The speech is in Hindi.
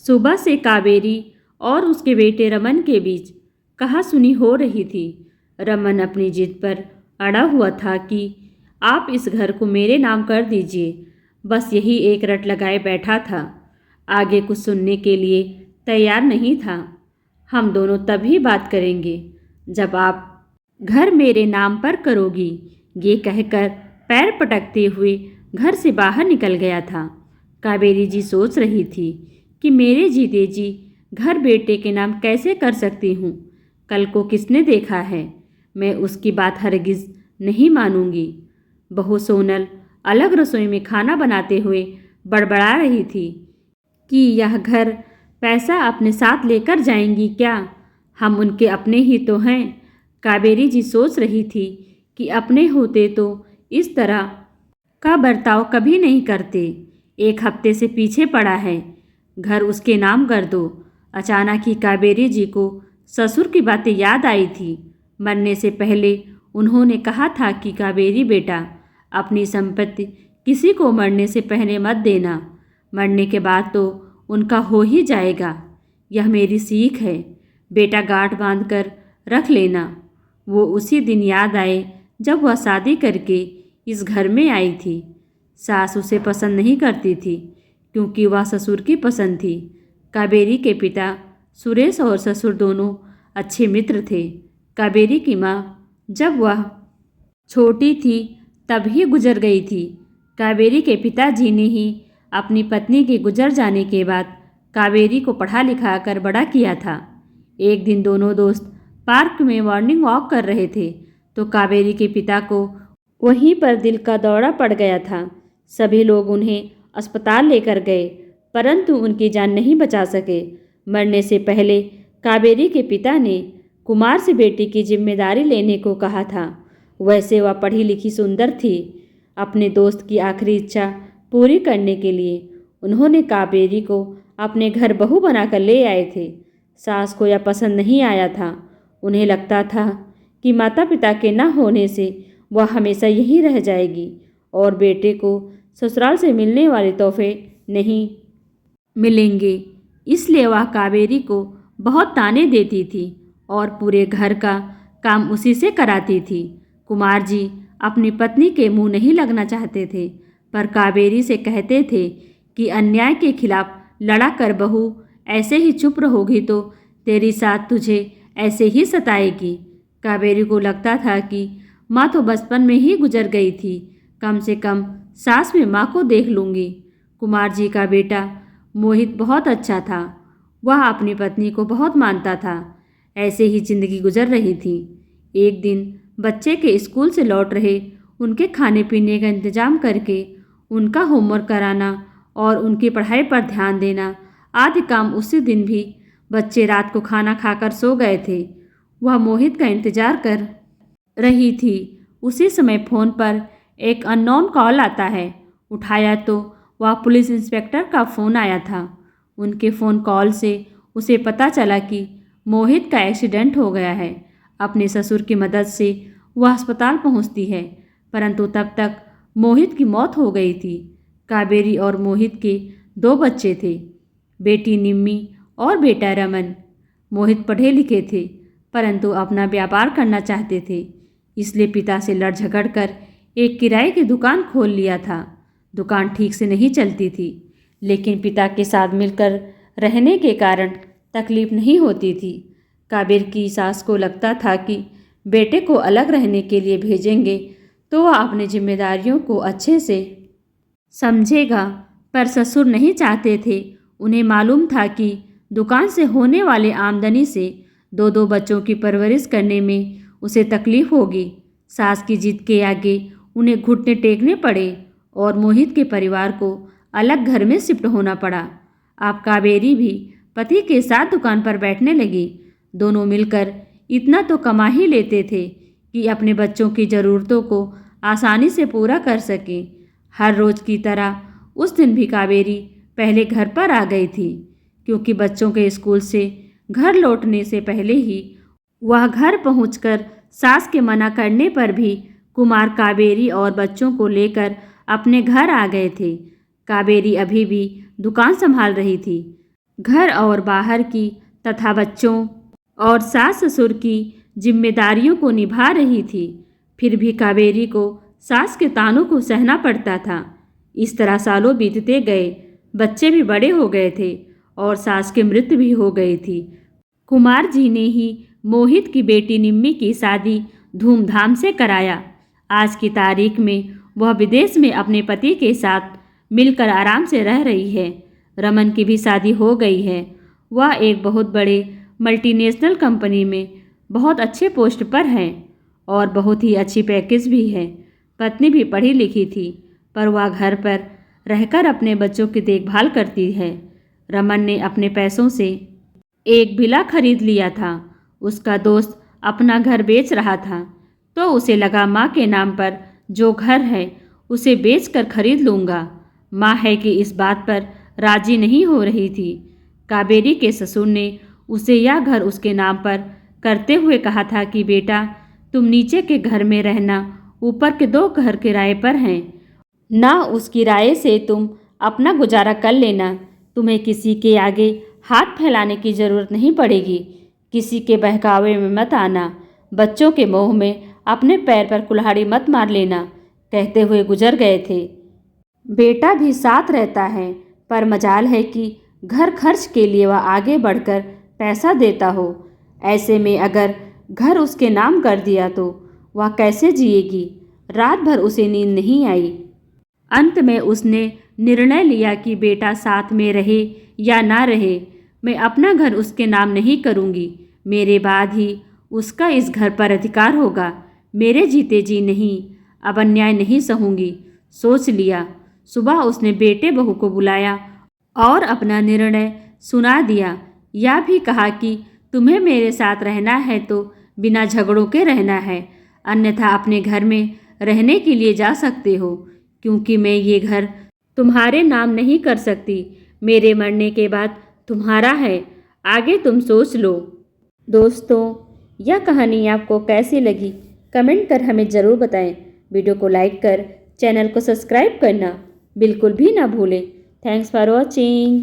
सुबह से कावेरी और उसके बेटे रमन के बीच कहासुनी हो रही थी। रमन अपनी जिद पर अड़ा हुआ था कि आप इस घर को मेरे नाम कर दीजिए। बस यही एक रट लगाए बैठा था, आगे कुछ सुनने के लिए तैयार नहीं था। हम दोनों तभी बात करेंगे जब आप घर मेरे नाम पर करोगी, ये कहकर पैर पटकते हुए घर से बाहर निकल गया था। कावेरी जी सोच रही थी कि मेरे जीते जी घर बेटे के नाम कैसे कर सकती हूँ। कल को किसने देखा है, मैं उसकी बात हरगिज़ नहीं मानूंगी। बहू सोनल अलग रसोई में खाना बनाते हुए बड़बड़ा रही थी कि यह घर पैसा अपने साथ लेकर जाएंगी क्या? हम उनके अपने ही तो हैं। कावेरी जी सोच रही थी कि अपने होते तो इस तरह का बर्ताव कभी नहीं करते। एक हफ्ते से पीछे पड़ा है, घर उसके नाम कर दो। अचानक ही कावेरी जी को ससुर की बातें याद आई थी। मरने से पहले उन्होंने कहा था कि कावेरी बेटा, अपनी संपत्ति किसी को मरने से पहले मत देना, मरने के बाद तो उनका हो ही जाएगा। यह मेरी सीख है बेटा, गांठ बांध कर रख लेना। वो उसी दिन याद आए जब वह शादी करके इस घर में आई थी। सास उसे पसंद नहीं करती थी क्योंकि वह ससुर की पसंद थी। कावेरी के पिता सुरेश और ससुर दोनों अच्छे मित्र थे। कावेरी की माँ जब वह छोटी थी तब ही गुजर गई थी। कावेरी के पिताजी ने ही अपनी पत्नी के गुजर जाने के बाद कावेरी को पढ़ा लिखा कर बड़ा किया था। एक दिन दोनों दोस्त पार्क में मॉर्निंग वॉक कर रहे थे तो कावेरी के पिता को वहीं पर दिल का दौरा पड़ गया था। सभी लोग उन्हें अस्पताल लेकर गए परंतु उनकी जान नहीं बचा सके। मरने से पहले कावेरी के पिता ने कुमार से बेटी की जिम्मेदारी लेने को कहा था। वैसे वह पढ़ी लिखी सुंदर थी। अपने दोस्त की आखिरी इच्छा पूरी करने के लिए उन्होंने कावेरी को अपने घर बहू बनाकर ले आए थे। सास को यह पसंद नहीं आया था। उन्हें लगता था कि माता पिता के न होने से वह हमेशा यहीं रह जाएगी और बेटे को ससुराल से मिलने वाले तोहफे नहीं मिलेंगे। इसलिए वह कावेरी को बहुत ताने देती थी और पूरे घर का काम उसी से कराती थी। कुमार जी अपनी पत्नी के मुंह नहीं लगना चाहते थे पर कावेरी से कहते थे कि अन्याय के खिलाफ लड़ा कर बहू ऐसे ही चुप रहोगी तो तेरी साथ तुझे ऐसे ही सताएगी। कावेरी को लगता था कि माँ तो बचपन में ही गुजर गई थी, कम से कम सास में माँ को देख लूँगी। कुमार जी का बेटा मोहित बहुत अच्छा था। वह अपनी पत्नी को बहुत मानता था। ऐसे ही जिंदगी गुजर रही थी। एक दिन बच्चे के स्कूल से लौट रहे उनके खाने पीने का इंतजाम करके उनका होमवर्क कराना और उनकी पढ़ाई पर ध्यान देना आदि काम उसी दिन भी बच्चे रात को खाना खाकर सो गए थे। वह मोहित का इंतजार कर रही थी। उसी समय फ़ोन पर एक अननोन कॉल आता है। उठाया तो वह पुलिस इंस्पेक्टर का फ़ोन आया था। उनके फ़ोन कॉल से उसे पता चला कि मोहित का एक्सीडेंट हो गया है। अपने ससुर की मदद से वह अस्पताल पहुंचती है परंतु तब तक मोहित की मौत हो गई थी। कावेरी और मोहित के 2 बच्चे थे, बेटी निम्मी और बेटा रमन। मोहित पढ़े लिखे थे परंतु अपना व्यापार करना चाहते थे, इसलिए पिता से लड़ झगड़ कर एक किराए की दुकान खोल लिया था। दुकान ठीक से नहीं चलती थी लेकिन पिता के साथ मिलकर रहने के कारण तकलीफ नहीं होती थी। कावेरी की सास को लगता था कि बेटे को अलग रहने के लिए भेजेंगे तो वह अपनी जिम्मेदारियों को अच्छे से समझेगा, पर ससुर नहीं चाहते थे। उन्हें मालूम था कि दुकान से होने वाले आमदनी से 2-2 बच्चों की परवरिश करने में उसे तकलीफ होगी। सास की जिद के आगे उन्हें घुटने टेकने पड़े और मोहित के परिवार को अलग घर में शिफ्ट होना पड़ा। अब कावेरी भी पति के साथ दुकान पर बैठने लगी। दोनों मिलकर इतना तो कमा ही लेते थे कि अपने बच्चों की ज़रूरतों को आसानी से पूरा कर सकें। हर रोज़ की तरह उस दिन भी कावेरी पहले घर पर आ गई थी क्योंकि बच्चों के स्कूल से घर लौटने से पहले ही वह घर पहुंचकर सास के मना करने पर भी कुमार कावेरी और बच्चों को लेकर अपने घर आ गए थे। कावेरी अभी भी दुकान संभाल रही थी। घर और बाहर की तथा बच्चों और सास ससुर की जिम्मेदारियों को निभा रही थी। फिर भी कावेरी को सास के तानों को सहना पड़ता था। इस तरह सालों बीतते गए। बच्चे भी बड़े हो गए थे और सास की मृत्यु भी हो गई थी। कुमार जी ने ही मोहित की बेटी निम्मी की शादी धूमधाम से कराया। आज की तारीख में वह विदेश में अपने पति के साथ मिलकर आराम से रह रही है। रमन की भी शादी हो गई है। वह एक बहुत बड़े मल्टीनेशनल कंपनी में बहुत अच्छे पोस्ट पर है और बहुत ही अच्छी पैकेज भी है। पत्नी भी पढ़ी लिखी थी, पर वह घर पर रहकर अपने बच्चों की देखभाल करती है। रमन ने अपने पैसों से एक विला खरीद लिया था। उसका दोस्त अपना घर बेच रहा था, तो उसे लगा माँ के नाम पर जो घर है उसे बेचकर खरीद लूँगा। माँ है कि इस बात पर राजी नहीं हो रही थी। कावेरी के ससुर ने उसे यह घर उसके नाम पर करते हुए कहा था कि बेटा, तुम नीचे के घर में रहना, ऊपर के 2 घर किराए पर हैं ना, उस किराए से तुम अपना गुजारा कर लेना। तुम्हें किसी के आगे हाथ फैलाने की ज़रूरत नहीं पड़ेगी। किसी के बहकावे में मत आना। बच्चों के मोह में अपने पैर पर कुल्हाड़ी मत मार लेना, कहते हुए गुजर गए थे। बेटा भी साथ रहता है, पर मजाल है कि घर खर्च के लिए वह आगे बढ़कर पैसा देता हो। ऐसे में अगर घर उसके नाम कर दिया तो वह कैसे जिएगी। रात भर उसे नींद नहीं आई। अंत में उसने निर्णय लिया कि बेटा साथ में रहे या ना रहे, मैं अपना घर उसके नाम नहीं करूँगी। मेरे बाद ही उसका इस घर पर अधिकार होगा। मेरे जीते जी नहीं, अब अन्याय नहीं सहूँगी, सोच लिया। सुबह उसने बेटे बहू को बुलाया और अपना निर्णय सुना दिया। यह भी कहा कि तुम्हें मेरे साथ रहना है तो बिना झगड़ों के रहना है, अन्यथा अपने घर में रहने के लिए जा सकते हो, क्योंकि मैं ये घर तुम्हारे नाम नहीं कर सकती। मेरे मरने के बाद तुम्हारा है, आगे तुम सोच लो। दोस्तों, यह कहानी आपको कैसी लगी कमेंट कर हमें ज़रूर बताएं। वीडियो को लाइक कर चैनल को सब्सक्राइब करना बिल्कुल भी ना भूलें। Thanks for watching.